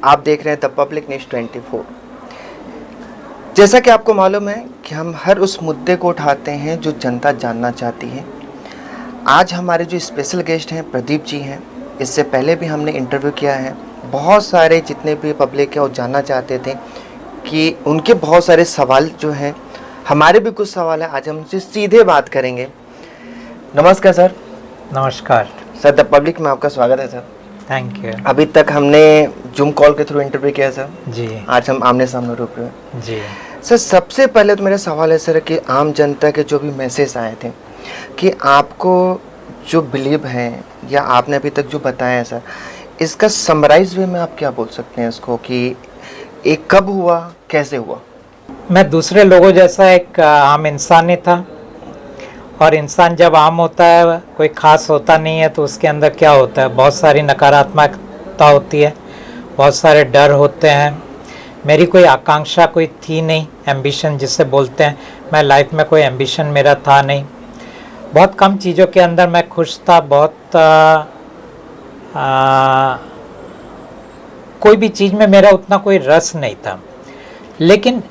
आप देख रहे हैं द पब्लिक न्यूज़ 24। जैसा कि आपको मालूम है कि हम हर उस मुद्दे को उठाते हैं जो जनता जानना चाहती है। आज हमारे जो स्पेशल गेस्ट हैं प्रदीप जी हैं। इससे पहले भी हमने इंटरव्यू किया है। बहुत सारे जितने भी पब्लिक है वो जानना चाहते थे कि उनके बहुत सारे सवाल जो हैं, हमारे भी कुछ सवाल हैं। आज हम उनसे सीधे बात करेंगे। नमस्कार सर। नमस्कार सर, द पब्लिक में आपका स्वागत है सर। Thank you. अभी तक हमने जूम कॉल के थ्रू इंटरव्यू किया सर जी। आज हम आमने सामने रूप में। जी सर, सबसे पहले तो मेरा सवाल है सर कि आम जनता के जो भी मैसेज आए थे कि आपको जो बिलीव है या आपने अभी तक जो बताया है सर, इसका समराइज वे में आप क्या बोल सकते हैं इसको कि एक कब हुआ, कैसे हुआ? मैं दूसरे लोगों जैसा एक आम इंसान ही था, और इंसान जब आम होता है कोई ख़ास होता नहीं है तो उसके अंदर क्या होता है, बहुत सारी नकारात्मकता होती है, बहुत सारे डर होते हैं। मेरी कोई आकांक्षा कोई थी नहीं, एम्बिशन जिसे बोलते हैं। मैं लाइफ में कोई एम्बिशन मेरा था नहीं। बहुत कम चीज़ों के अंदर मैं खुश था। बहुत कोई भी चीज़ में मेरा उतना कोई रस नहीं था। लेकिन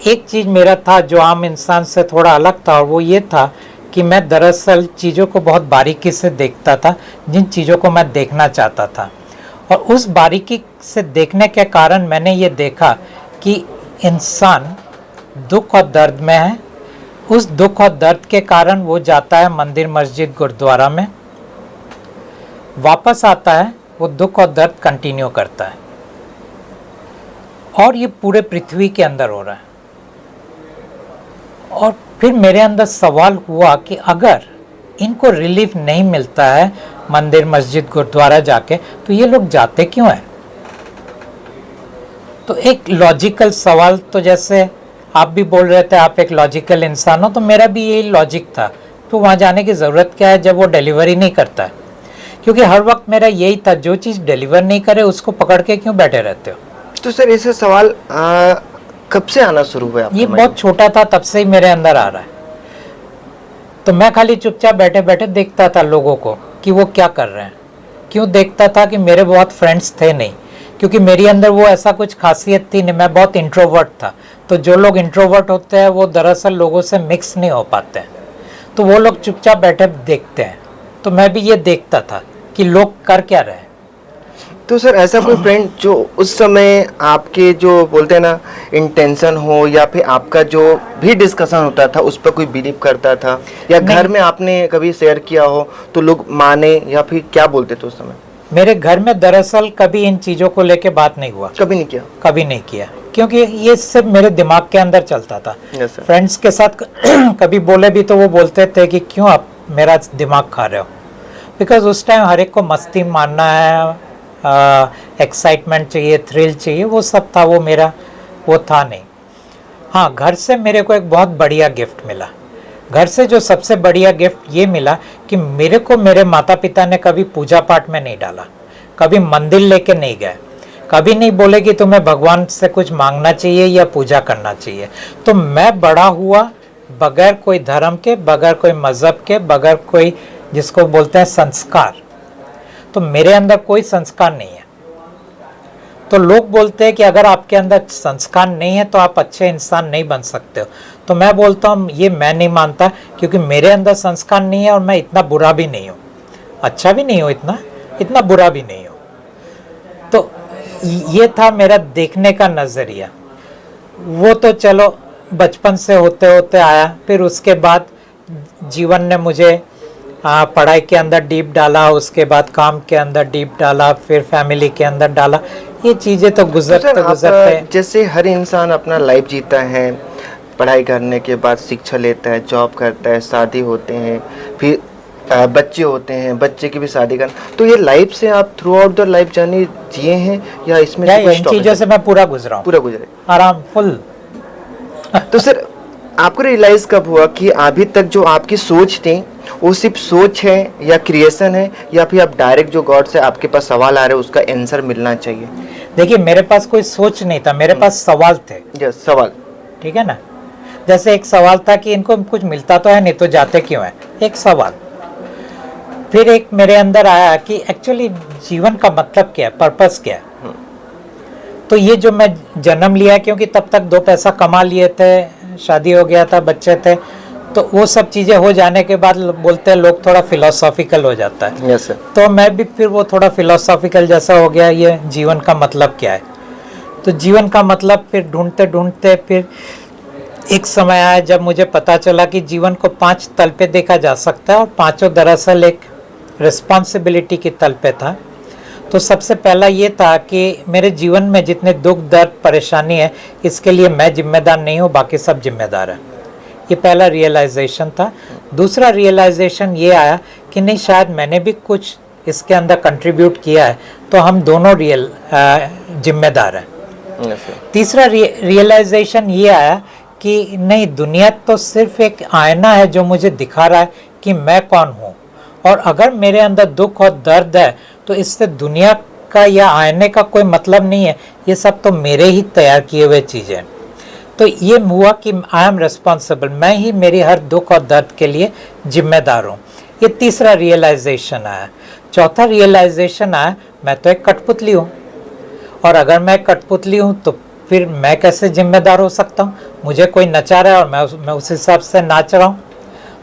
एक चीज़ मेरा था जो आम इंसान से थोड़ा अलग था, और वो ये था कि मैं दरअसल चीज़ों को बहुत बारीकी से देखता था, जिन चीज़ों को मैं देखना चाहता था। और उस बारीकी से देखने के कारण मैंने ये देखा कि इंसान दुख और दर्द में है। उस दुख और दर्द के कारण वो जाता है मंदिर, मस्जिद, गुरुद्वारा में, वापस आता है, वो दुख और दर्द कंटिन्यू करता है। और ये पूरे पृथ्वी के अंदर हो रहा है। और फिर मेरे अंदर सवाल हुआ कि अगर इनको रिलीफ नहीं मिलता है मंदिर, मस्जिद, गुरुद्वारा जाके, तो ये लोग जाते क्यों हैं? तो एक लॉजिकल सवाल, तो जैसे आप भी बोल रहे थे आप एक लॉजिकल इंसान हो, तो मेरा भी यही लॉजिक था। तो वहाँ जाने की ज़रूरत क्या है जब वो डिलीवरी नहीं करता है? क्योंकि हर वक्त मेरा यही था, जो चीज़ डिलीवर नहीं करे उसको पकड़ के क्यों बैठे रहते हो? तो सर, ऐसे सवाल कब से आना शुरू हुआ? ये बहुत छोटा था तब से ही मेरे अंदर आ रहा है। तो मैं खाली चुपचाप बैठे बैठे देखता था लोगों को कि वो क्या कर रहे हैं। क्यों देखता था? कि मेरे बहुत फ्रेंड्स थे नहीं, क्योंकि मेरी अंदर वो ऐसा कुछ खासियत थी नहीं। मैं बहुत इंट्रोवर्ट था। तो जो लोग इंट्रोवर्ट होते हैं वो दरअसल लोगों से मिक्स नहीं हो पाते हैं, तो वो लोग चुपचाप बैठे देखते हैं। तो मैं भी ये देखता था कि लोग कर क्या रहे हैं। तो सर, ऐसा कोई फ्रेंड जो उस समय आपके जो बोलते हैं ना इंटेंशन हो, या फिर आपका जो भी डिस्कशन होता था उस पर कोई बिलीव करता था, या घर में आपने कभी शेयर किया हो तो लोग माने, या फिर क्या बोलते थे उस समय? मेरे घर में दरअसल कभी इन चीज़ों को लेके बात नहीं हुआ। कभी नहीं किया? कभी नहीं किया, क्योंकि ये सिर्फ मेरे दिमाग के अंदर चलता था। फ्रेंड्स के साथ कभी बोले भी तो वो बोलते थे कि क्यों आप मेरा दिमाग खा रहे हो, बिकॉज उस टाइम हर एक को मस्ती मारना है, एक्साइटमेंट चाहिए, थ्रिल चाहिए, वो सब था। वो मेरा वो था नहीं। हाँ, घर से मेरे को एक बहुत बढ़िया गिफ्ट मिला। घर से जो सबसे बढ़िया गिफ्ट ये मिला कि मेरे को मेरे माता पिता ने कभी पूजा पाठ में नहीं डाला, कभी मंदिर लेके नहीं गए, कभी नहीं बोले कि तुम्हें भगवान से कुछ मांगना चाहिए या पूजा करना चाहिए। तो मैं बड़ा हुआ बगैर कोई धर्म के, बगैर कोई मज़हब के, बगैर कोई जिसको बोलते हैं संस्कार। तो मेरे अंदर कोई संस्कार नहीं है। तो लोग बोलते हैं कि अगर आपके अंदर संस्कार नहीं है तो आप अच्छे इंसान नहीं बन सकते हो। तो मैं बोलता हूँ ये मैं नहीं मानता, क्योंकि मेरे अंदर संस्कार नहीं है और मैं इतना बुरा भी नहीं हूँ, अच्छा भी नहीं हूँ, इतना बुरा भी नहीं हूँ। तो ये था मेरा देखने का नज़रिया। वो तो चलो बचपन से होते होते आया। फिर उसके बाद जीवन ने मुझे पढ़ाई के अंदर डीप डाला, उसके बाद काम के अंदर डीप डाला, फिर फैमिली के अंदर डाला। ये चीज़ें तो गुजरते गुजरते, जैसे हर इंसान अपना लाइफ जीता है, पढ़ाई करने के बाद शिक्षा लेता है, जॉब करता है, शादी होते हैं, फिर बच्चे होते हैं, बच्चे की भी शादी करना। तो ये लाइफ से आप through out the life journey जिए हैं, या इसमें इन चीज़ों से मैं पूरा गुजरा हूँ? पूरा गुजरे, आराम फुल। तो सर, आपको रियलाइज कब हुआ कि अभी तक जो आपकी सोच थी वो सिर्फ सोच है या क्रिएशन है, या फिर आप डायरेक्ट जो गॉड से आपके पास सवाल आ रहे हैं उसका आंसर मिलना चाहिए? देखिए, मेरे पास कोई सोच नहीं था, मेरे पास सवाल थे। यस, सवाल। ठीक है ना? जैसे एक सवाल था कि इनको कुछ मिलता तो है नहीं, तो जाते क्यों है, एक सवाल। फिर एक मेरे अंदर आया कि एक्चुअली जीवन का मतलब क्या है, पर्पस क्या है। तो ये जो मैं जन्म लिया, क्योंकि तब तक 2 पैसा कमा लिए थे, शादी हो गया था, बच्चे थे, तो वो सब चीज़ें हो जाने के बाद बोलते हैं लोग थोड़ा फिलोसॉफिकल हो जाता है। Yes sir. तो मैं भी फिर वो थोड़ा फिलोसॉफिकल जैसा हो गया, ये जीवन का मतलब क्या है। तो जीवन का मतलब फिर ढूंढते ढूंढते फिर एक समय आया जब मुझे पता चला कि जीवन को 5 तल पे देखा जा सकता है और पांचों दरअसल एक रिस्पॉन्सिबिलिटी की तल पे था। तो सबसे पहला ये था कि मेरे जीवन में जितने दुख दर्द परेशानी है, इसके लिए मैं जिम्मेदार नहीं हूँ, बाकी सब जिम्मेदार है। ये पहला रियलाइजेशन था। दूसरा रियलाइजेशन ये आया कि नहीं, शायद मैंने भी कुछ इसके अंदर कंट्रीब्यूट किया है, तो हम दोनों जिम्मेदार हैं। तीसरा रियलाइजेशन ये आया कि नहीं, दुनिया तो सिर्फ एक आईना है जो मुझे दिखा रहा है कि मैं कौन हूँ, और अगर मेरे अंदर दुख और दर्द है तो इससे दुनिया का या आईने का कोई मतलब नहीं है, ये सब तो मेरे ही तैयार किए हुए चीज़ें। तो ये हुआ कि आई एम रिस्पॉन्सिबल, मैं ही मेरी हर दुख और दर्द के लिए जिम्मेदार हूँ। ये तीसरा रियलाइजेशन आया। चौथा रियलाइजेशन आया, मैं तो एक कठपुतली हूँ, और अगर मैं कठपुतली हूँ तो फिर मैं कैसे जिम्मेदार हो सकता हूँ। मुझे कोई नचा रहा है और मैं उस हिसाब से नाच रहा हूँ।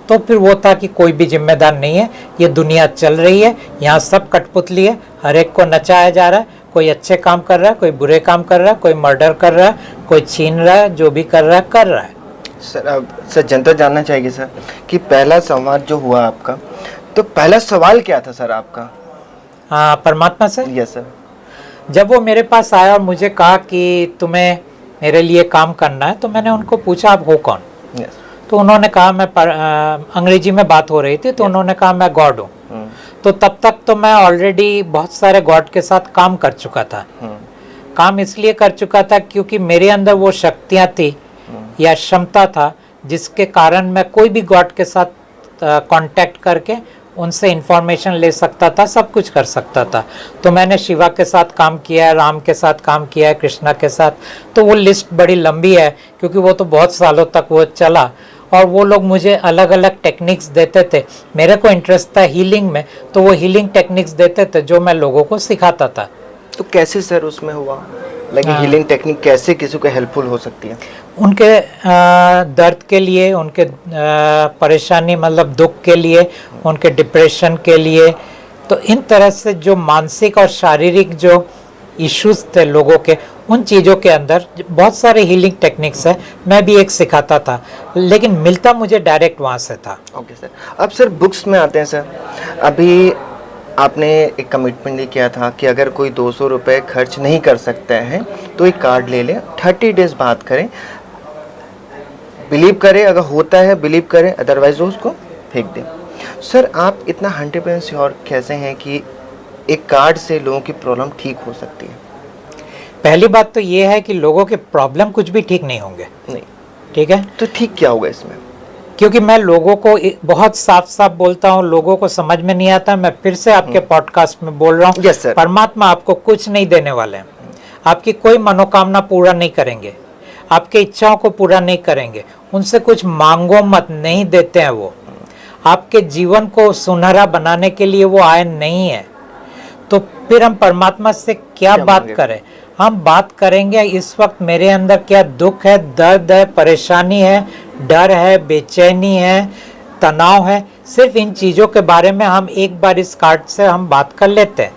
तो फिर वो था कि कोई भी जिम्मेदार नहीं है, ये दुनिया चल रही है, यहाँ सब कठपुतली है, हर एक को नचाया जा रहा है। कोई अच्छे काम कर रहा है, कोई बुरे काम कर रहा है, कोई मर्डर कर रहा है, कोई छीन रहा है, जो भी कर रहा है। सर अब सर जनता जानना चाहेगी सर कि पहला संवाद जो हुआ आपका, तो पहला सवाल क्या था सर आपका? हाँ, परमात्मा से। Yes sir. जब वो मेरे पास आया और मुझे कहा कि तुम्हें मेरे लिए काम करना है, तो मैंने उनको पूछा आप हो कौन? यस। तो उन्होंने कहा मैं अंग्रेजी में बात हो रही थी, तो उन्होंने कहा मैं गॉड हूँ। तो तब तक तो मैं ऑलरेडी बहुत सारे गॉड के साथ काम कर चुका था। काम इसलिए कर चुका था क्योंकि मेरे अंदर वो शक्तियाँ थी या क्षमता था जिसके कारण मैं कोई भी गॉड के साथ कांटेक्ट करके उनसे इंफॉर्मेशन ले सकता था, सब कुछ कर सकता था। तो मैंने शिवा के साथ काम किया है, राम के साथ काम किया है, कृष्णा के साथ। तो वो लिस्ट बड़ी लंबी है क्योंकि वो तो बहुत सालों तक वो चला, और वो लोग मुझे अलग अलग टेक्निक्स देते थे। मेरे को इंटरेस्ट था हीलिंग में, तो वो हीलिंग टेक्निक्स देते थे जो मैं लोगों को सिखाता था। तो कैसे सर उसमें हुआ, हीलिंग टेक्निक कैसे किसी को हेल्पफुल हो सकती है? उनके दर्द के लिए, उनके परेशानी मतलब दुख के लिए, उनके डिप्रेशन के लिए। तो इन तरह से जो मानसिक और शारीरिक जो इश्यूज थे लोगों के, उन चीज़ों के अंदर बहुत सारे हीलिंग टेक्निक्स है। मैं भी एक सिखाता था, लेकिन मिलता मुझे डायरेक्ट वहाँ से था। Okay sir. अब सर बुक्स में आते हैं सर, अभी आपने एक कमिटमेंट नहीं किया था कि अगर कोई 200 रुपये खर्च नहीं कर सकते हैं तो एक कार्ड ले लें, 30 डेज बात करें, बिलीव करें, अगर होता है बिलीव करें, अदरवाइज उसको फेंक दें। सर आप इतना 100% श्योर कैसे हैं कि एक कार्ड से लोगों की प्रॉब्लम ठीक हो सकती है? पहली बात तो ये है कि लोगों के प्रॉब्लम कुछ भी ठीक नहीं होंगे। नहीं। ठीक है, तो ठीक क्या होगा इसमें? क्योंकि मैं लोगों को बहुत साफ साफ बोलता हूँ, लोगों को समझ में नहीं आता। मैं फिर से आपके पॉडकास्ट में बोल रहा हूँ, यस सर। परमात्मा आपको कुछ नहीं देने वाले हैं, आपकी कोई मनोकामना पूरा नहीं करेंगे, आपके इच्छाओं को पूरा नहीं करेंगे। उनसे कुछ मांगो मत, नहीं देते हैं वो। आपके जीवन को सुनहरा बनाने के लिए वो आए नहीं है। तो फिर हम परमात्मा से क्या बात करें? हम बात करेंगे इस वक्त मेरे अंदर क्या दुख है, दर्द है, परेशानी है, डर है, बेचैनी है, तनाव है। सिर्फ इन चीज़ों के बारे में हम एक बार इस कार्ड से हम बात कर लेते हैं।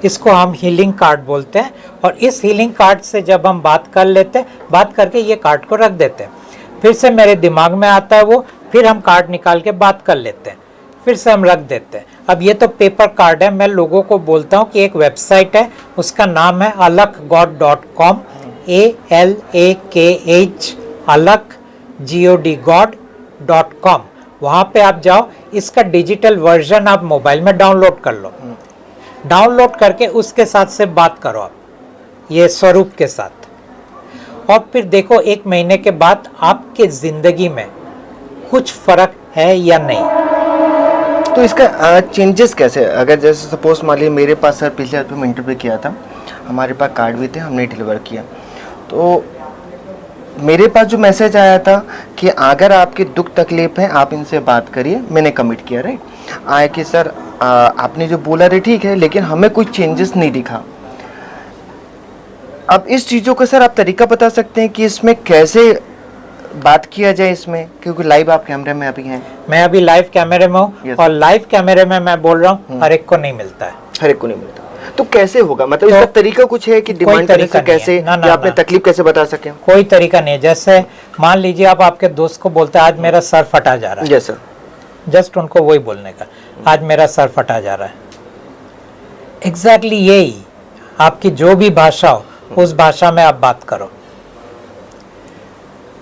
इसको हम हीलिंग कार्ड बोलते हैं। और इस हीलिंग कार्ड से जब हम बात कर लेते हैं, बात करके ये कार्ड को रख देते हैं, फिर से मेरे दिमाग में आता है वो, फिर हम कार्ड निकाल के बात कर लेते हैं, फिर से हम रख देते हैं। अब ये तो पेपर कार्ड है। मैं लोगों को बोलता हूँ कि एक वेबसाइट है, उसका नाम है alakgod.com, ALAKH alakgod.com। वहाँ पे आप जाओ, इसका डिजिटल वर्जन आप मोबाइल में डाउनलोड कर लो। डाउनलोड करके उसके साथ से बात करो आप, ये स्वरूप के साथ, और फिर देखो 1 महीने के बाद आपके ज़िंदगी में कुछ फर्क है या नहीं। तो इसका चेंजेस कैसे? अगर जैसे सपोज मान लीजिए मेरे पास सर पिछले हफ्ते में इंटरव्यू किया था, हमारे पास कार्ड भी थे, हमने डिलीवर किया, तो मेरे पास जो मैसेज आया था कि अगर आपके दुख तकलीफ है आप इनसे बात करिए, मैंने कमिट किया, राइट। आया कि सर आपने जो बोला रे ठीक है, लेकिन हमें कोई चेंजेस नहीं दिखा। अब इस चीज़ों का सर आप तरीका बता सकते हैं कि इसमें कैसे बात किया जाए इसमें, क्योंकि लाइव आप कैमरे में अभी हैं। मैं अभी लाइव कैमरे में हूँ Yes. और लाइव कैमरे में मैं बोल रहा हूँ, हर एक को नहीं मिलता है। हर एक को नहीं मिलता, तो कैसे होगा? मतलब इसका तरीका कुछ है कि डिमांड करने से कैसे, ना, या आपने तकलीफ कैसे बता सकें? कोई तरीका नहीं है। जैसे मान लीजिए आप आपके दोस्त को बोलते हैं आज मेरा सर फटा जा रहा है, यस सर, जस्ट उनको वही बोलने का, आज मेरा सर फटा जा रहा है। एग्जैक्टली यही आपकी जो भी भाषा हो उस भाषा में आप बात करो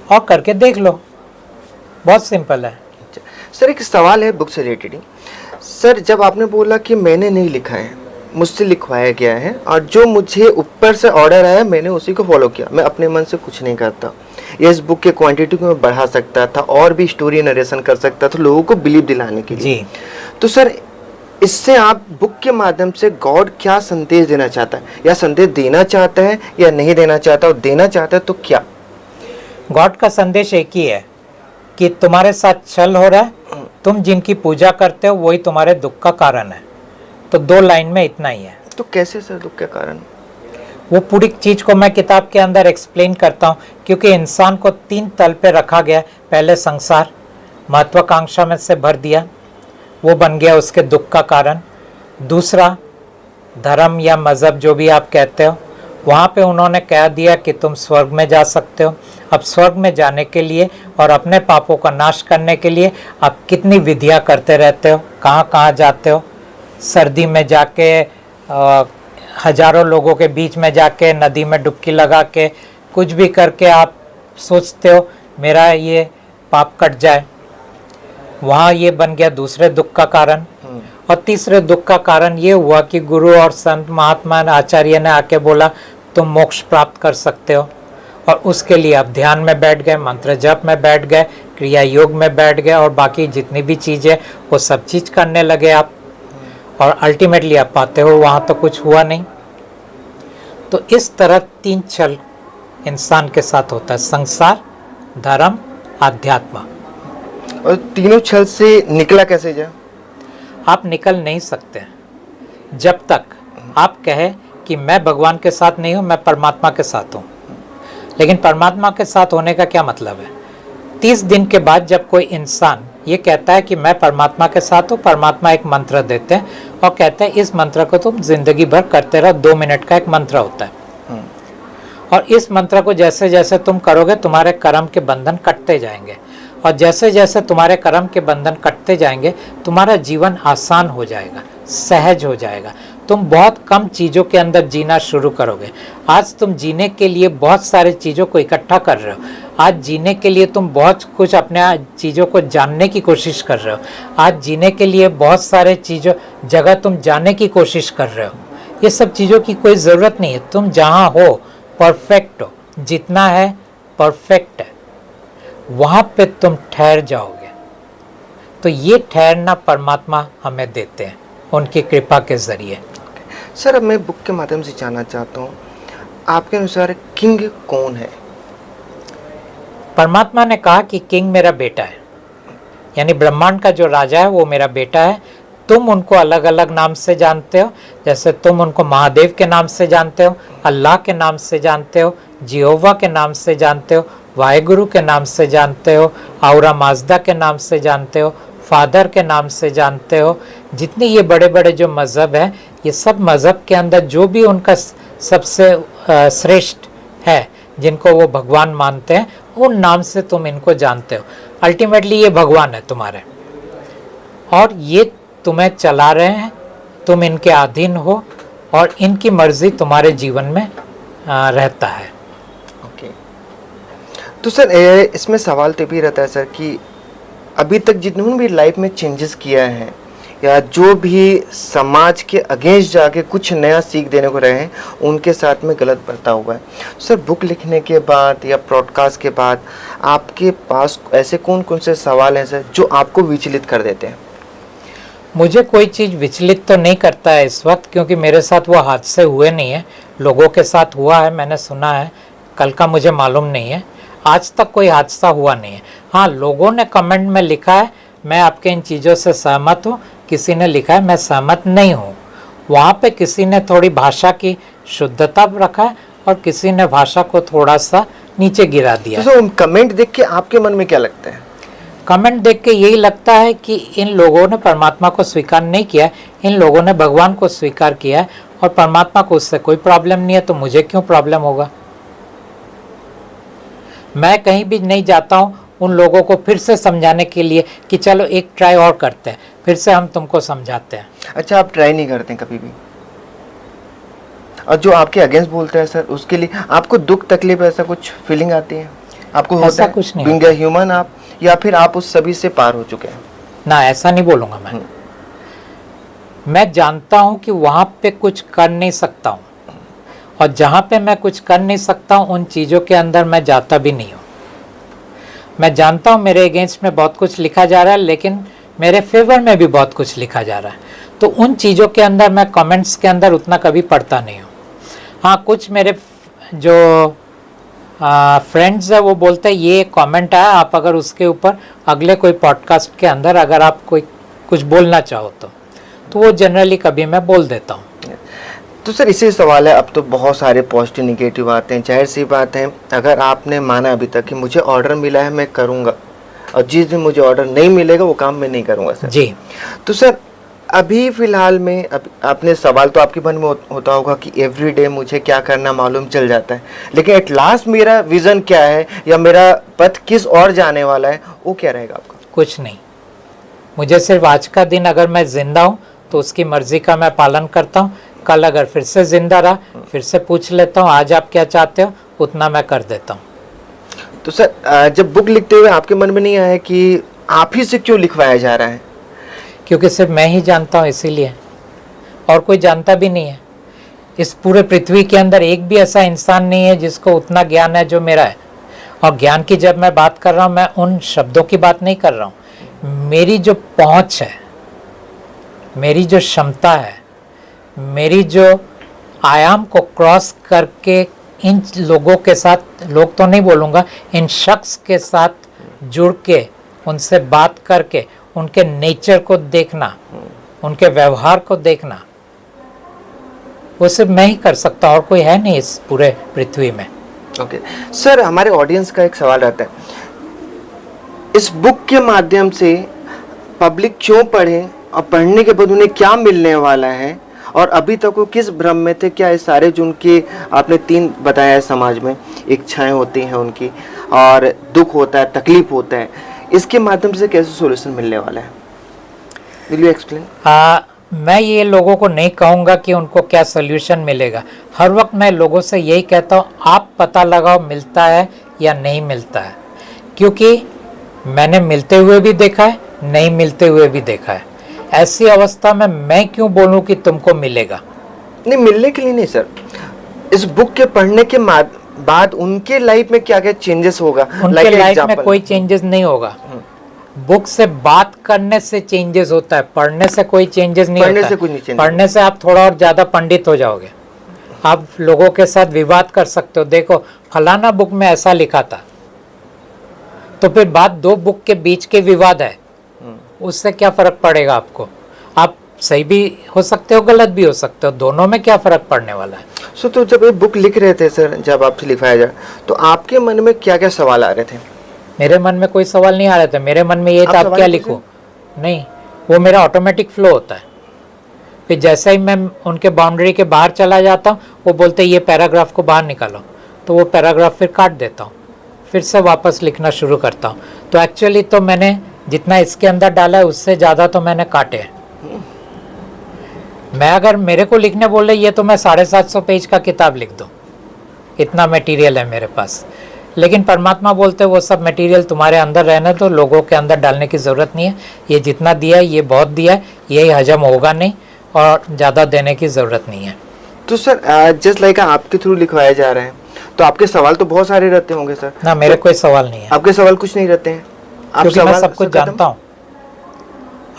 और करके देख लो, बहुत सिंपल है। सर एक सवाल है बुक से रिलेटेड ही। सर जब आपने बोला कि मैंने नहीं लिखा है, मुझसे लिखवाया गया है और जो मुझे ऊपर से ऑर्डर आया मैंने उसी को फॉलो किया, मैं अपने मन से कुछ नहीं करता, ये इस बुक के क्वांटिटी को मैं बढ़ा सकता था और भी स्टोरी नरेशन कर सकता था लोगों को बिलीव दिलाने के लिए। तो सर इससे आप बुक के माध्यम से गॉड क्या संदेश देना चाहता है, या संदेश देना चाहता है या नहीं देना चाहता, और देना चाहता है तो क्या? गॉड का संदेश एक ही है कि तुम्हारे साथ छल हो रहा है, तुम जिनकी पूजा करते हो वही तुम्हारे दुख का कारण है। तो 2 लाइन में इतना ही है। तो कैसे सर दुख के कारण? वो पूरी चीज को मैं किताब के अंदर एक्सप्लेन करता हूँ, क्योंकि इंसान को 3 तल पे रखा गया। पहले संसार महत्वाकांक्षा में से भर दिया, वो बन गया उसके दुख का कारण। दूसरा धर्म या मज़हब जो भी आप कहते हो, वहाँ पे उन्होंने कह दिया कि तुम स्वर्ग में जा सकते हो। अब स्वर्ग में जाने के लिए और अपने पापों का नाश करने के लिए आप कितनी विधियाँ करते रहते हो, कहाँ कहाँ जाते हो। सर्दी में जाके हजारों लोगों के बीच में जाके नदी में डुबकी लगा के कुछ भी करके आप सोचते हो मेरा ये पाप कट जाए, वहाँ ये बन गया दूसरे दुख का कारण। और तीसरे दुख का कारण ये हुआ कि गुरु और संत महात्मा आचार्य ने आके बोला तुम मोक्ष प्राप्त कर सकते हो, और उसके लिए आप ध्यान में बैठ गए, मंत्र जप में बैठ गए, क्रिया योग में बैठ गए, और बाकी जितनी भी चीज़ें वो सब चीज़ करने लगे आप, और अल्टीमेटली आप पाते हो वहाँ तो कुछ हुआ नहीं। तो इस तरह 3 छल इंसान के साथ होता है, संसार, धर्म, आध्यात्म। और तीनों छल से निकला कैसे जाए? आप निकल नहीं सकते जब तक आप कहें कि मैं भगवान के साथ नहीं हूँ, मैं परमात्मा के साथ हूँ। लेकिन परमात्मा के साथ होने का क्या मतलब है? 30 दिन के बाद जब कोई इंसान ये कहता है कि मैं परमात्मा के साथ हूँ, परमात्मा एक मंत्र देते हैं और कहते हैं इस मंत्र को तुम जिंदगी भर करते रहो, 2 मिनट का एक मंत्र होता है, और इस मंत्र को जैसे जैसे तुम करोगे तुम्हारे कर्म के बंधन कटते जाएंगे, और जैसे जैसे तुम्हारे कर्म के बंधन कटते जाएंगे तुम्हारा जीवन आसान हो जाएगा, सहज हो जाएगा, तुम बहुत कम चीज़ों के अंदर जीना शुरू करोगे। आज तुम जीने के लिए बहुत सारे चीज़ों को इकट्ठा कर रहे हो, आज जीने के लिए तुम बहुत कुछ अपने चीज़ों को जानने की कोशिश कर रहे हो, आज जीने के लिए बहुत सारे चीज़ों जगह तुम जाने की कोशिश कर रहे हो। ये सब चीज़ों की कोई ज़रूरत नहीं है, तुम जहाँ हो परफेक्ट हो, जितना है परफेक्ट है, वहाँ पे तुम ठहर जाओगे। तो ये ठहरना परमात्मा हमें देते हैं उनकी कृपा के ज़रिए। सर अब मैं बुक के माध्यम से जानना चाहता हूँ, आपके अनुसार किंग कौन है? परमात्मा ने कहा कि किंग मेरा बेटा है, यानी ब्रह्मांड का जो राजा है वो मेरा बेटा है। तुम उनको अलग अलग नाम से जानते हो, जैसे तुम उनको महादेव के नाम से जानते हो, अल्लाह के नाम से जानते हो, जिहोवा के नाम से जानते हो, वाहेगुरु के नाम से जानते हो, आउरा माजदा के नाम से जानते हो, फादर के नाम से जानते हो। जितने ये बड़े बड़े जो मज़हब हैं, ये सब मज़हब के अंदर जो भी उनका सबसे श्रेष्ठ है, जिनको वो भगवान मानते हैं, उन नाम से तुम इनको जानते हो। अल्टीमेटली ये भगवान है तुम्हारे, और ये तुम्हें चला रहे हैं, तुम इनके अधीन हो, और इनकी मर्जी तुम्हारे जीवन में रहता है। ओके। तो सर इसमें सवाल तो भी रहता है सर कि अभी तक जिन्होंने भी लाइफ में चेंजेस किया है, या जो भी समाज के अगेंस्ट जाके कुछ नया सीख देने को रहे हैं, उनके साथ में गलत बर्ताव हुआ है। सर बुक लिखने के बाद या ब्रॉडकास्ट के बाद आपके पास ऐसे कौन कौन से सवाल हैं सर जो आपको विचलित कर देते हैं? मुझे कोई चीज़ विचलित तो नहीं करता है इस वक्त, क्योंकि मेरे साथ वो हादसे हुए नहीं है, लोगों के साथ हुआ है, मैंने सुना है, कल का मुझे मालूम नहीं है। आज तक कोई हादसा हुआ नहीं है। हाँ, लोगों ने कमेंट में लिखा है मैं आपके इन चीज़ों से सहमत हूँ, किसी ने लिखा है मैं सहमत नहीं हूँ। वहाँ पे किसी ने थोड़ी भाषा की शुद्धता रखा है और किसी ने भाषा को थोड़ा सा नीचे गिरा दिया। तो कमेंट देख के आपके मन में क्या लगता है? कमेंट देख के यही लगता है कि इन लोगों ने परमात्मा को स्वीकार नहीं किया, इन लोगों ने भगवान को स्वीकार किया है और परमात्मा को उससे कोई प्रॉब्लम नहीं है, तो मुझे क्यों प्रॉब्लम होगा। मैं कहीं भी नहीं जाता हूँ उन लोगों को फिर से समझाने के लिए कि चलो एक ट्राई और करते हैं, फिर से हम तुमको समझाते हैं। अच्छा, आप ट्राई नहीं करते कभी भी? और जो आपके अगेंस्ट बोलते हैं सर, उसके लिए आपको दुख तकलीफ ऐसा कुछ फीलिंग आती है आपको? होता है कुछ नहीं, बीइंग अ ह्यूमन आप, या फिर आप उस सभी से पार हो चुके हैं? ना, ऐसा नहीं बोलूंगा मैं जानता हूं कि वहां पे कुछ कर नहीं सकता हूं, और जहां पे मैं कुछ कर नहीं सकता हूं उन चीज़ों के अंदर मैं जाता भी नहीं हूं। मैं जानता हूं मेरे अगेंस्ट में बहुत कुछ लिखा जा रहा है, लेकिन मेरे फेवर में भी बहुत कुछ लिखा जा रहा है, तो उन चीज़ों के अंदर मैं कमेंट्स के अंदर उतना कभी पढ़ता नहीं हूँ। हाँ, कुछ मेरे जो फ्रेंड्स है वो बोलते हैं ये कमेंट आया, आप अगर उसके ऊपर अगले कोई पॉडकास्ट के अंदर अगर आप कोई कुछ बोलना चाहो तो वो जनरली कभी मैं बोल देता हूँ। तो सर इसी सवाल है, अब तो बहुत सारे पॉजिटिव निगेटिव आते हैं, जाहिर सी बात है अगर आपने माना अभी तक कि मुझे ऑर्डर मिला है मैं करूँगा, और जिस दिन मुझे ऑर्डर नहीं मिलेगा वो काम मैं नहीं करूँगा सर जी। तो सर अभी फिलहाल में आपने सवाल तो आपके मन में होता होगा कि एवरीडे मुझे क्या करना मालूम चल जाता है, लेकिन एट लास्ट मेरा विजन क्या है या मेरा पथ किस ओर जाने वाला है, वो क्या रहेगा आपका? कुछ नहीं, मुझे सिर्फ आज का दिन अगर मैं जिंदा हूँ तो उसकी मर्जी का मैं पालन करता हूँ। कल अगर फिर से जिंदा रहा फिर से पूछ लेता हूँ आज आप क्या चाहते हो, उतना मैं कर देता हूँ। तो सर जब बुक लिखते हुए आपके मन में नहीं आया कि आप ही से क्यों लिखवाया जा रहा है? क्योंकि सिर्फ मैं ही जानता हूँ, इसीलिए, और कोई जानता भी नहीं है। इस पूरे पृथ्वी के अंदर एक भी ऐसा इंसान नहीं है जिसको उतना ज्ञान है जो मेरा है। और ज्ञान की जब मैं बात कर रहा हूँ, मैं उन शब्दों की बात नहीं कर रहा हूँ। मेरी जो पहुँच है, मेरी जो क्षमता है, मेरी जो आयाम को क्रॉस करके इन लोगों के साथ, लोग तो नहीं बोलूँगा, इन शख्स के साथ जुड़ के उनसे बात करके उनके नेचर को देखना, उनके व्यवहार को देखना, वो सिर्फ मैं ही कर सकता, और कोई है नहीं इस पूरे पृथ्वी में। ओके सर, हमारे ऑडियंस का एक सवाल रहता है, इस बुक के माध्यम से पब्लिक क्यों पढ़े और पढ़ने के बाद उन्हें क्या मिलने वाला है, और अभी तक वो किस भ्रम में थे? क्या ये सारे जो उनके आपने 3 बताया है समाज में इच्छाएं होती हैं उनकी, और दुख होता है, तकलीफ होता है, इसके माध्यम से कैसे सॉल्यूशन मिलने वाला है? Will you explain? मैं ये लोगों को नहीं कहूँगा कि उनको क्या सॉल्यूशन मिलेगा। हर वक्त मैं लोगों से यही कहता हूँ, आप पता लगाओ मिलता है या नहीं मिलता है, क्योंकि मैंने मिलते हुए भी देखा है, नहीं मिलते हुए भी देखा है। ऐसी अवस्था में मैं क्यों बोलूँ कि तुमको मिलेगा? नहीं, मिलने के लिए नहीं सर, इस बुक के पढ़ने के बाद उनके लाइफ में क्या क्या चेंजेस होगा? उनके लाइफ में कोई चेंजेस नहीं होगा। बुक से बात करने से चेंजेस होता है, पढ़ने से कोई चेंजेस नहीं होता है। पढ़ने से आप थोड़ा और ज्यादा पंडित हो जाओगे, आप लोगों के साथ विवाद कर सकते हो। देखो फलाना बुक में ऐसा लिखा था, तो फिर बात 2 बुक के बीच के विवाद है, उससे क्या फर्क पड़ेगा आपको? आप सही भी हो सकते हो, गलत भी हो सकते हो, दोनों में क्या फर्क पड़ने वाला है? सो तो जब ये बुक लिख रहे थे सर, जब आपसे लिखवाया जाए, तो आपके मन में क्या क्या सवाल आ रहे थे? मेरे मन में कोई सवाल नहीं आ रहा था। मेरे मन में ये था आप क्या लिखो, नहीं, वो मेरा ऑटोमेटिक फ्लो होता है। फिर जैसे ही मैं उनके बाउंड्री के बाहर चला जाता हूँ, वो बोलते ये पैराग्राफ को बाहर निकालो, तो वो पैराग्राफ फिर काट देता हूँ, फिर से वापस लिखना शुरू करता हूँ। तो एक्चुअली तो मैंने जितना इसके अंदर डाला है उससे ज़्यादा तो मैंने काटे हैं। मैं अगर मेरे को लिखने बोले ये तो मैं 750 पेज का किताब लिख दूँ, इतना मटेरियल है मेरे पास। लेकिन परमात्मा बोलते वो सब मटेरियल तुम्हारे अंदर रहने दो, लोगों के अंदर डालने की ज़रूरत नहीं है। ये जितना दिया है ये बहुत दिया है, यही हजम होगा नहीं, और ज़्यादा देने की ज़रूरत नहीं है। तो सर जस्ट लाइक आपके थ्रू लिखवाया जा रहा है, तो आपके सवाल तो बहुत सारे रहते होंगे सर? ना, मेरे कोई सवाल नहीं है। आपके सवाल कुछ नहीं रहते हैं? क्योंकि मैं सब कुछ जानता हूँ।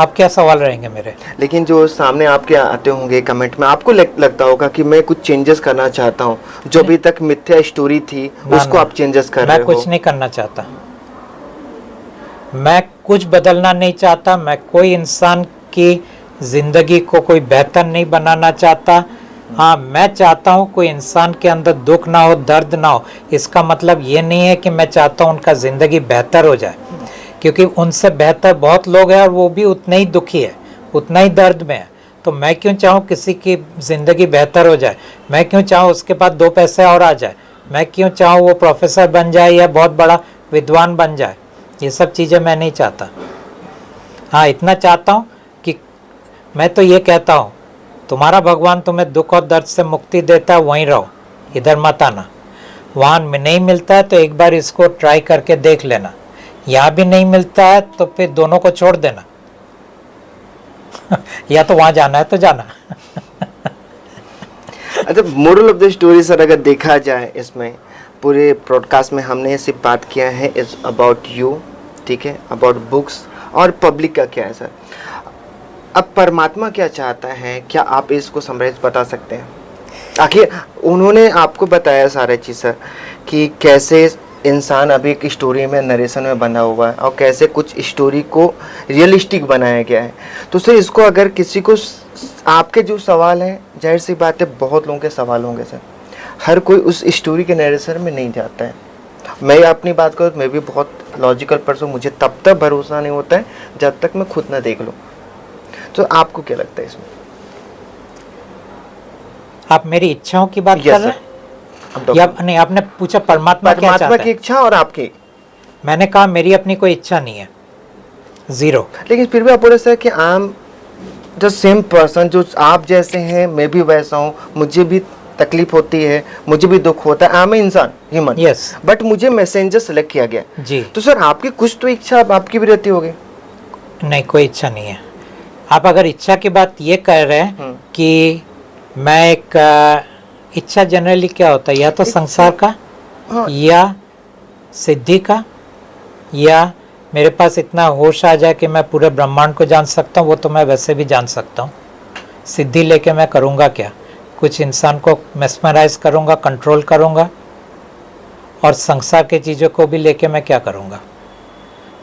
आप क्या सवाल रहेंगे मेरे? लेकिन जो सामने आपके आते होंगे कमेंट में, आपको लगता होगा कि मैं कुछ चेंजेस करना चाहता हूँ, जो अभी तक मिथ्या स्टोरी थी उसको आप चेंजेस कर रहे हो। मैं कुछ नहीं करना चाहता, मैं कुछ बदलना नहीं चाहता, मैं कोई इंसान की जिंदगी को कोई बेहतर नहीं बनाना चाहता। हाँ, मैं चाहता हूँ कोई इंसान के अंदर दुख ना हो, दर्द ना हो। इसका मतलब ये नहीं है कि मैं चाहता हूँ उनका ज़िंदगी बेहतर हो जाए, क्योंकि उनसे बेहतर बहुत लोग हैं और वो भी उतने ही दुखी है, उतना ही दर्द में है। तो मैं क्यों चाहूँ किसी की ज़िंदगी बेहतर हो जाए? मैं क्यों चाहूँ उसके पास 2 पैसे और आ जाए? मैं क्यों चाहूँ वो प्रोफेसर बन जाए या बहुत बड़ा विद्वान बन जाए? ये सब चीज़ें मैं नहीं चाहता। हाँ, इतना चाहता हूँ कि मैं तो ये कहता हूँ, तुम्हारा भगवान तुम्हें दुख और दर्द से मुक्ति देता है, वहीं रहो, इधर मत आना। वहाँ में नहीं मिलता है तो एक बार इसको ट्राई करके देख लेना। यहाँ भी नहीं मिलता है तो फिर दोनों को छोड़ देना। या तो वहाँ जाना है तो जाना। अच्छा, moral of the story sir अगर देखा जाए, इसमें पूरे ब्रॉडकास्ट में हमने सिर्फ बात किया है इज अबाउट यू, ठीक है, अबाउट बुक्स और पब्लिक का क्या है सर। अब परमात्मा क्या चाहता है, क्या आप इसको समराइज बता सकते हैं? आखिर उन्होंने आपको बताया सारे चीज़ सर कि कैसे इंसान अभी एक स्टोरी में नरेशन में बना हुआ है और कैसे कुछ स्टोरी को रियलिस्टिक बनाया गया है। तो सर इसको अगर किसी को, आपके जो सवाल हैं, जाहिर सी बात है बहुत लोगों के सवाल होंगे सर, हर कोई उस स्टोरी के नरेशन में नहीं जाता है। मैं अपनी बात करूँ, मैं भी बहुत लॉजिकल पर्सन, मुझे तब तक भरोसा नहीं होता है जब तक मैं खुद ना देख लूँ। तो आपको क्या लगता है इसमें? आप मेरी इच्छाओं की बात कर रहे हैं या नहीं? आपने पूछा परमात्मा क्या चाहता है? की इच्छा और आपकी। मैंने कहा मेरी अपनी कोई इच्छा नहीं है, जीरो। लेकिन फिर भी आप बोले सर कि I am the same person, जो आप जैसे हैं मैं भी वैसा हूँ, मुझे भी तकलीफ होती है, मुझे भी दुख होता है, आम इंसान, ह्यूमन। यस। बट मुझे मैसेंजर सेलेक्ट किया गया जी। तो सर आपकी कुछ तो इच्छा आपकी भी रहती होगी? नहीं, कोई इच्छा नहीं है। आप अगर इच्छा की बात ये कर रहे हैं कि मैं एक इच्छा जनरली क्या होता है, या तो संसार का, हाँ। या सिद्धि का, या मेरे पास इतना होश आ जाए कि मैं पूरे ब्रह्मांड को जान सकता हूँ। वो तो मैं वैसे भी जान सकता हूँ। सिद्धि लेके मैं करूँगा क्या? कुछ इंसान को मेस्मराइज करूँगा, कंट्रोल करूँगा, और संसार के चीज़ों को भी लेके मैं क्या करूँगा?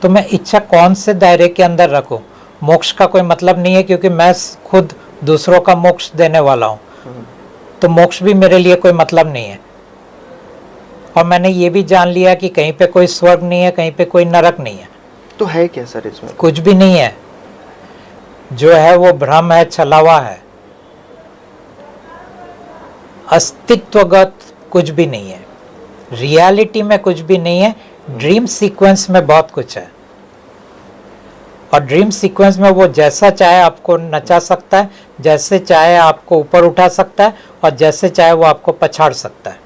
तो मैं इच्छा कौन से दायरे के अंदर रखूँ? मोक्ष का कोई मतलब नहीं है, क्योंकि मैं खुद दूसरों का मोक्ष देने वाला हूँ। तो मोक्ष भी मेरे लिए कोई मतलब नहीं है। और मैंने ये भी जान लिया कि कहीं पे कोई स्वर्ग नहीं है, कहीं पे कोई नरक नहीं है। तो है क्या सर इसमें? कुछ भी नहीं है। जो है वो भ्रम है, छलावा है, अस्तित्वगत कुछ भी नहीं है। रियलिटी में कुछ भी नहीं है। ड्रीम सीक्वेंस में बहुत कुछ है, और ड्रीम सीक्वेंस में वो जैसा चाहे आपको नचा सकता है, जैसे चाहे आपको ऊपर उठा सकता है, और जैसे चाहे वो आपको पछाड़ सकता है।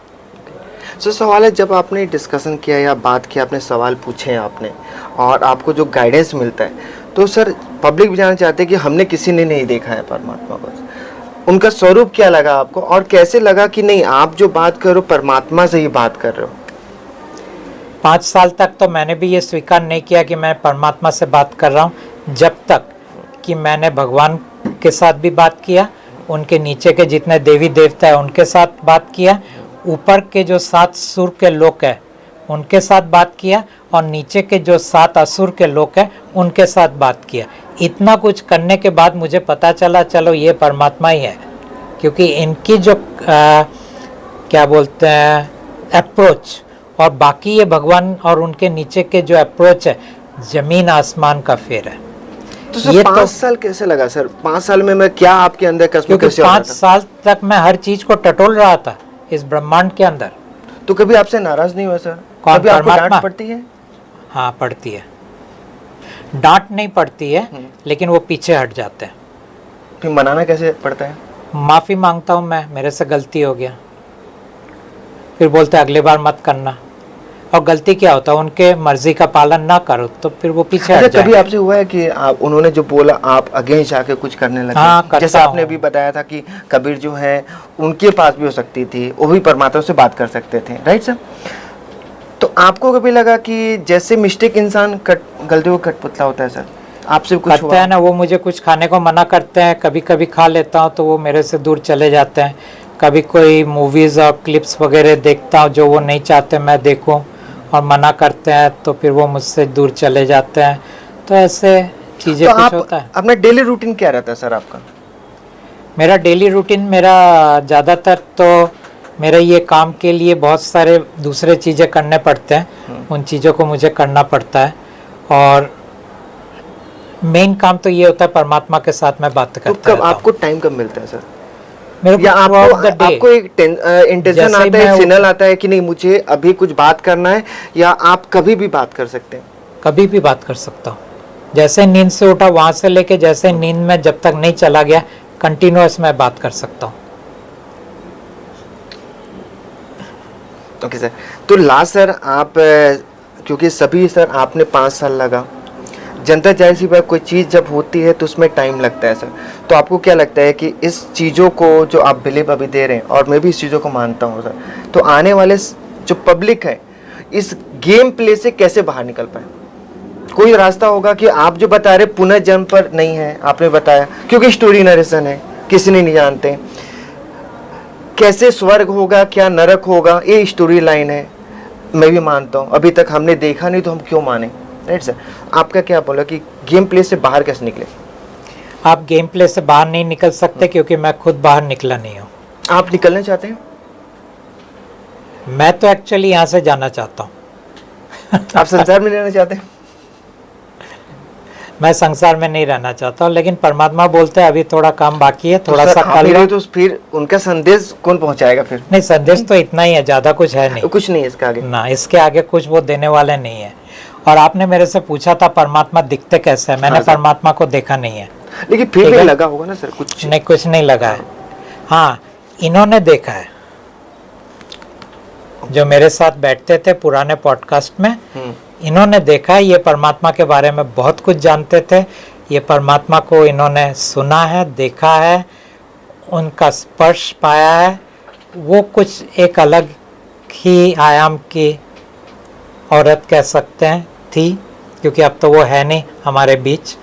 सर सवाल है, जब आपने डिस्कशन किया या बात किया, आपने सवाल पूछे आपने, और आपको जो गाइडेंस मिलता है, तो सर पब्लिक भी जानना चाहते हैं कि हमने किसी ने नहीं देखा है परमात्मा को, उनका स्वरूप क्या लगा आपको, और कैसे लगा कि नहीं आप जो बात कर रहे हो परमात्मा से ही बात कर रहे हो? 5 साल तक तो मैंने भी ये स्वीकार नहीं किया कि मैं परमात्मा से बात कर रहा हूँ, जब तक कि मैंने भगवान के साथ भी बात किया, उनके नीचे के जितने देवी देवता है उनके साथ बात किया, ऊपर के जो 7 सुर के लोक है उनके साथ बात किया, और नीचे के जो 7 असुर के लोक है उनके साथ बात किया। इतना कुछ करने के बाद मुझे पता चला, चलो ये परमात्मा ही है, क्योंकि इनकी जो क्या बोलते हैं अप्रोच, और बाकी ये भगवान और उनके नीचे के जो अप्रोच है, जमीन आसमान का फेर है। तो सर 5 साल कैसे लगा सर? 5 साल में मैं क्या आपके अंदर क्योंकि 5 साल तक मैं हर चीज को टटोल रहा था इस ब्रह्मांड के अंदर। तो कभी आपसे नाराज नहीं हुआ सर? कौन? कभी आपको परमात्मा डांट पड़ती है? हाँ, पड़ती है। डांट नहीं पड़ती है, लेकिन वो पीछे हट जाते हैं। फिर मनाना कैसे पड़ता है? माफी मांगता हूँ मैं, मेरे से गलती हो गया। फिर बोलते अगली बार मत करना, और गलती क्या होता है, उनके मर्जी का पालन ना करो तो फिर वो पीछे हट जाएंगे। कभी आपसे हुआ है कि आप, उन्होंने जो बोला आप अगेंस्ट आके कुछ करने लगे? हाँ, जैसे आपने भी बताया था कि कबीर जो है उनके पास भी हो सकती थी, वो भी परमात्मा से बात कर सकते थे, राइट सर? तो आपको कभी लगा कि जैसे मिस्टेक इंसान गलती को कठपुतला होता है सर, आपसे कुछ करते हैं ना? वो मुझे कुछ खाने को मना करते हैं, कभी कभी खा लेता हूँ तो वो मेरे से दूर चले जाते हैं। कभी कोई मूवीज़ और क्लिप्स वगैरह देखता हूँ जो वो नहीं चाहते मैं देखूँ, और मना करते हैं तो फिर वो मुझसे दूर चले जाते हैं। तो ऐसे चीज़ें तो कुछ होता है। अपना डेली रूटीन क्या रहता है सर आपका? मेरा डेली रूटीन, मेरा ज़्यादातर तो मेरा ये काम के लिए बहुत सारे दूसरे चीज़ें करने पड़ते हैं, उन चीज़ों को मुझे करना पड़ता है। और मेन काम तो ये होता है परमात्मा के साथ मैं बात करता तो कब आपको टाइम कब मिलता है सर? मेरे या को आपको एक इंटेंशन आता है, सिग्नल आता है कि नहीं मुझे अभी कुछ बात करना है, या आप कभी भी बात कर सकते हैं? कभी भी बात कर सकता हूँ। जैसे नींद से उठा वहाँ से लेके जैसे नींद में जब तक नहीं चला गया, कंटिन्यूअस मैं बात कर सकता हूँ। ओके सर, तो लास्ट सर आप क्योंकि सभी सर आपने 5 साल लगा, जनता जाहिर सी बात कोई चीज़ जब होती है तो उसमें टाइम लगता है सर, तो आपको क्या लगता है कि इस चीज़ों को जो आप बिलीव अभी दे रहे हैं, और मैं भी इस चीज़ों को मानता हूँ सर, तो आने वाले जो पब्लिक है इस गेम प्ले से कैसे बाहर निकल पाए? कोई रास्ता होगा कि आप जो बता रहे पुनर्जन्म पर नहीं है, आपने बताया क्योंकि स्टोरी नरेशन है, किसी नहीं जानते कैसे स्वर्ग होगा क्या नरक होगा, ये स्टोरी लाइन है, मैं भी मानता हूँ, अभी तक हमने देखा नहीं तो हम क्यों माने, राइट सर? आपका क्या बोला कि गेम प्ले से बाहर कैसे निकले? आप गेम प्ले से बाहर नहीं निकल सकते क्योंकि मैं खुद बाहर निकला नहीं हूँ। आप निकलना चाहते हैं? मैं तो एक्चुअली यहाँ से जाना चाहता हूँ। आप संसार में रहना चाहते हैं? मैं संसार में नहीं रहना चाहता हूँ, लेकिन परमात्मा बोलते हैं अभी थोड़ा काम बाकी है, थोड़ा सा कर लो। तो फिर उनका संदेश कौन पहुंचाएगा फिर? नहीं, संदेश तो इतना ही है, ज्यादा कुछ है नहीं। कुछ नहीं है इसके आगे ना, इसके आगे कुछ वो देने वाले नहीं है। और आपने मेरे से पूछा था परमात्मा दिखते कैसे है, मैंने परमात्मा को देखा नहीं है। लेकिन फिर भी लगा होगा ना सर कुछ? नहीं, कुछ नहीं लगा है। हाँ, इन्होंने देखा है, जो मेरे साथ बैठते थे पुराने पॉडकास्ट में, इन्होंने देखा है, ये परमात्मा के बारे में बहुत कुछ जानते थे, ये परमात्मा को इन्होंने सुना है, देखा है, उनका स्पर्श पाया है। वो कुछ एक अलग ही आयाम की औरत कह सकते हैं थी, क्योंकि अब तो वो है नहीं हमारे बीच।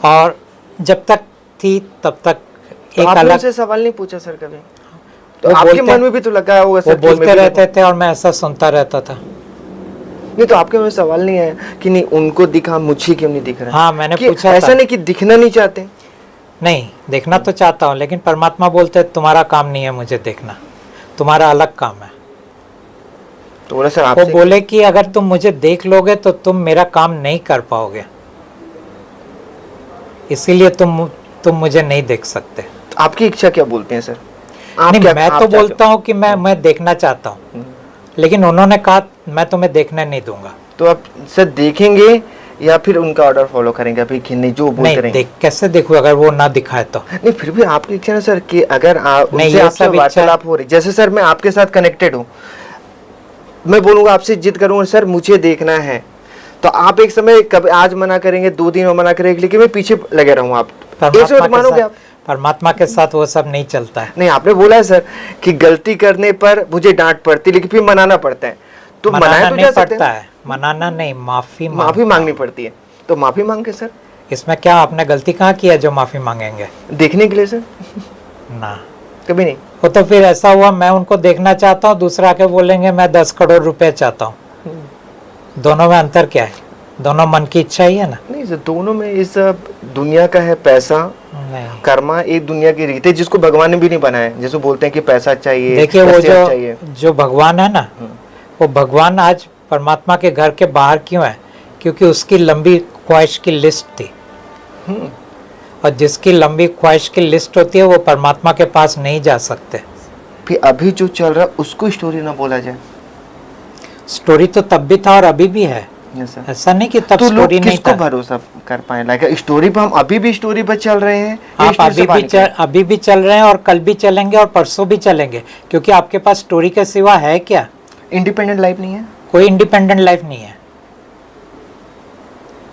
और जब तक थी तब तक तो एक आपने अलग उनसे सवाल नहीं पूछा सर कभी? तो आपके मन में भी तो लगा होगा सर, वो बोलते रहते थे और मैं ऐसा सुनता रहता था। नहीं तो आपके मन में सवाल नहीं आया कि नहीं उनको दिखा, मुझे क्यों नहीं दिख रहा? हाँ, मैंने पूछा ऐसा नहीं कि दिखना नहीं चाहते? नहीं, देखना तो चाहता हूँ, लेकिन परमात्मा बोलते तुम्हारा काम नहीं है मुझे देखना, तुम्हारा अलग काम है। तो बोला सर वो बोले कि अगर तुम मुझे देख लोगे तो तुम मेरा काम नहीं कर पाओगे, इसीलिए तुम मुझे नहीं देख सकते। तो आपकी इच्छा क्या बोलते हैं सर? नहीं, मैं तो बोलता हूँ कि मैं देखना चाहता हूँ, लेकिन उन्होंने कहा मैं तुम्हें देखने नहीं दूंगा। तो आप सर देखेंगे या फिर उनका ऑर्डर फॉलो करेंगे अभी कि नहीं जो बोलते रहेंगे? कैसे देखूं अगर वो ना दिखाए तो? नहीं फिर भी आपकी इच्छा है सर कि अगर उनसे आपसे वार्तालाप हो रही, जैसे सर मैं आपके साथ कनेक्टेड हूँ, मैं बोलूंगा आपसे जिद करूंगा सर मुझे देखना है, तो आप एक समय कभी आज मना करेंगे, 2 दिन में मना करेंगे, लेकिन मैं पीछे लगे रहूँ, आप मानोगे? आप परमात्मा के साथ वो सब नहीं चलता है। नहीं, आपने बोला है सर कि गलती करने पर मुझे डांट पड़ती, लेकिन फिर मनाना पड़ता है, तो मनाना नहीं पड़ता है, मनाना नहीं, माफी मांगनी पड़ती है, तो माफी मांगे सर। इसमें क्या आपने गलती कहाँ किया जो माफी मांगेंगे? देखने के लिए सर? ना, कभी नहीं। वो तो फिर ऐसा हुआ मैं उनको देखना चाहता हूँ, दूसरा के बोलेंगे मैं 10 करोड़ रुपए चाहता हूँ। दोनों में अंतर क्या है? दोनों मन की इच्छा ही है ना। नहीं सर, दोनों में इस दुनिया का है पैसा, नहीं, कर्मा एक दुनिया की रीत है जिसको भगवान ने भी नहीं बनाया, जैसे बोलते हैं कि पैसा चाहिए। देखिए वो जो भगवान है ना, वो भगवान आज परमात्मा के घर के बाहर क्यों है? क्योंकि उसकी लंबी ख्वाहिश की लिस्ट थी, और जिसकी लंबी ख्वाहिश की लिस्ट होती है वो परमात्मा के पास नहीं जा सकते। फिर अभी जो चल रहा है उसको स्टोरी ना बोला जाए? स्टोरी तो तब भी था और अभी भी है, ऐसा नहीं कि तब तो स्टोरी नहीं था। भरोसा कर पाए लाइक स्टोरी पर? हम अभी भी स्टोरी पर चल रहे हैं, आप अभी भी चल रहे हैं और कल भी चलेंगे और परसों भी चलेंगे, क्योंकि आपके पास स्टोरी के सिवा है क्या? इंडिपेंडेंट लाइफ नहीं है, कोई इंडिपेंडेंट लाइफ नहीं है,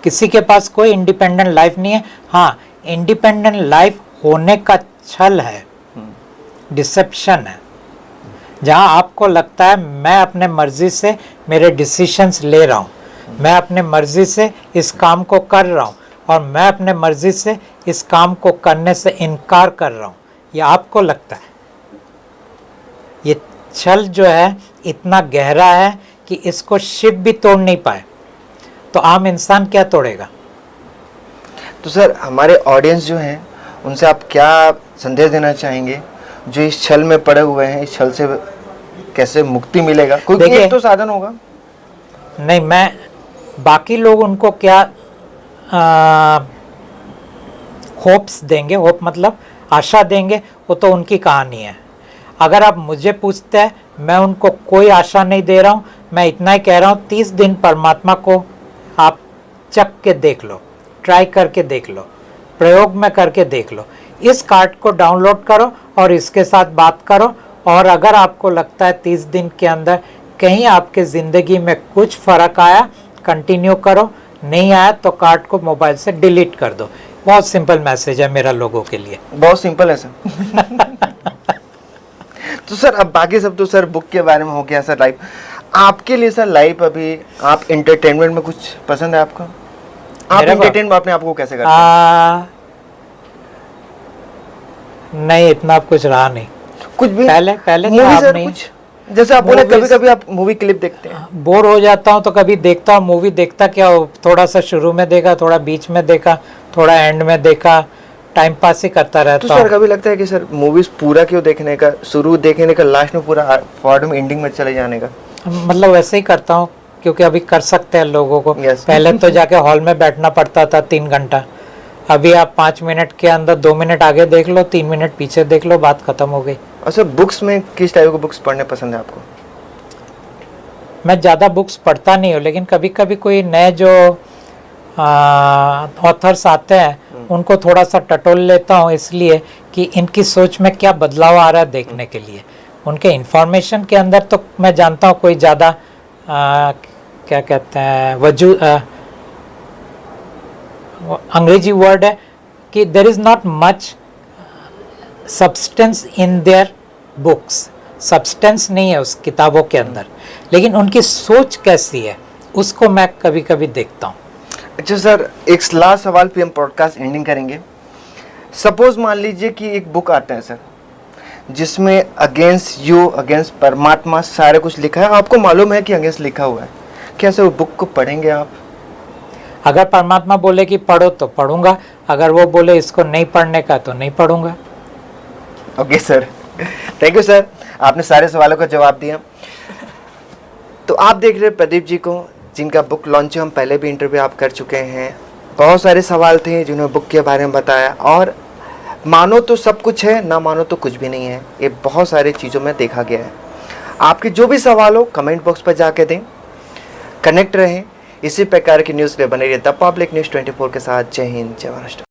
किसी के पास कोई इंडिपेंडेंट लाइफ नहीं है। हाँ, इंडिपेंडेंट लाइफ होने का छल है, डिसेप्शन है, जहां आपको लगता है मैं अपने मर्जी से मेरे डिसीजंस ले रहा हूं, मैं अपने मर्जी से इस काम को कर रहा हूं, और मैं अपने मर्जी से इस काम को करने से इनकार कर रहा हूं, ये आपको लगता है। ये छल जो है इतना गहरा है कि इसको शिव भी तोड़ नहीं पाए, तो आम इंसान क्या तोड़ेगा? तो सर हमारे ऑडियंस जो है उनसे आप क्या संदेश देना चाहेंगे जो इस छल में पड़े हुए हैं, इस छल से कैसे मुक्ति मिलेगा? कोई देखिए, एक तो साधन होगा। नहीं, मैं बाकी लोग उनको क्या होप्स देंगे, होप मतलब आशा देंगे, वो तो उनकी कहानी है। अगर आप मुझे पूछते हैं, मैं उनको कोई आशा नहीं दे रहा हूँ, मैं इतना ही कह रहा हूँ 30 दिन परमात्मा को आप चख के देख लो, ट्राई करके देख लो, प्रयोग में करके देख लो। इस कार्ड को डाउनलोड करो और इसके साथ बात करो, और अगर आपको लगता है 30 दिन के अंदर कहीं आपके ज़िंदगी में कुछ फ़र्क आया, कंटिन्यू करो, नहीं आया तो कार्ड को मोबाइल से डिलीट कर दो। बहुत सिंपल मैसेज है मेरा लोगों के लिए। बहुत सिंपल है सर। तो सर अब बाकी सब तो सर बुक के बारे में हो गया सर। लाइफ आपके लिए सर, लाइफ अभी आप एंटरटेनमेंट में कुछ पसंद है आपका? आप एंटरटेन अपने आप को कैसे करते हैं? नहीं, इतना कुछ रहा नहीं। कुछ भी पहले मूवी तो सर नहीं। कुछ, जैसे आप बोले कभी कभी आप मूवी क्लिप देखते हैं। बोर हो जाता हूँ तो कभी देखता हूँ मूवी। देखता क्या, थोड़ा सा शुरू में देखा, थोड़ा बीच में देखा, थोड़ा एंड में देखा, टाइम पास ही करता रहता हूँ। तो सर कभी लगता है कि सर मूवीज पूरा क्यों देखने का, शुरू देखने का, लास्ट में पूरा फॉर्ड में एंडिंग में चले जाने का? मतलब वैसे ही करता हूँ क्योंकि अभी कर सकते हैं लोगों को। Yes. पहले तो जाके हॉल में बैठना पड़ता था 3 घंटा। अभी आप 5 मिनट के अंदर 2 मिनट आगे देख लो, 3 मिनट पीछे देख लो, बात खत्म हो गई। और सर बुक्स में किस टाइप की बुक्स पढ़ने पसंद है आपको? मैं ज़्यादा बुक्स पढ़ता नहीं हूँ, लेकिन कभी कभी कोई नए जो ऑथर्स आते हैं उनको थोड़ा सा टटोल लेता हूँ, इसलिए कि इनकी सोच में क्या बदलाव आ रहा है देखने के लिए। उनके इंफॉर्मेशन के अंदर तो मैं जानता हूँ कोई ज़्यादा क्या कहते हैं अंग्रेजी वर्ड है कि there is not much substance in their books. Substance नहीं है उस किताबों के अंदर, लेकिन उनकी सोच कैसी है उसको मैं कभी कभी देखता हूँ। अच्छा सर, एक लास्ट सवाल पे हम पॉडकास्ट एंडिंग करेंगे। सपोज मान लीजिए कि एक बुक आता है सर जिसमें अगेंस्ट यू, अगेंस्ट परमात्मा सारे कुछ लिखा है, आपको मालूम है कि अगेंस्ट लिखा हुआ है, क्या सर वो बुक को पढ़ेंगे आप? अगर परमात्मा बोले कि पढ़ो तो पढ़ूंगा, अगर वो बोले इसको नहीं पढ़ने का तो नहीं पढ़ूंगा। Okay sir, thank you sir, आपने सारे सवालों का जवाब दिया। तो आप देख रहे प्रदीप जी को, जिनका बुक लॉन्च हम पहले भी इंटरव्यू आप कर चुके हैं। बहुत सारे सवाल थे जिन्होंने बुक के बारे में बताया, और मानो तो सब कुछ है, ना मानो तो कुछ भी नहीं है, ये बहुत सारी चीज़ों में देखा गया है। आपके जो भी सवाल हो कमेंट बॉक्स पर जाके दें। कनेक्ट रहें, इसी प्रकार की न्यूज़ ले बने रहिए द पब्लिक न्यूज़ 24 के साथ। जय हिंद, जय महाराष्ट्र।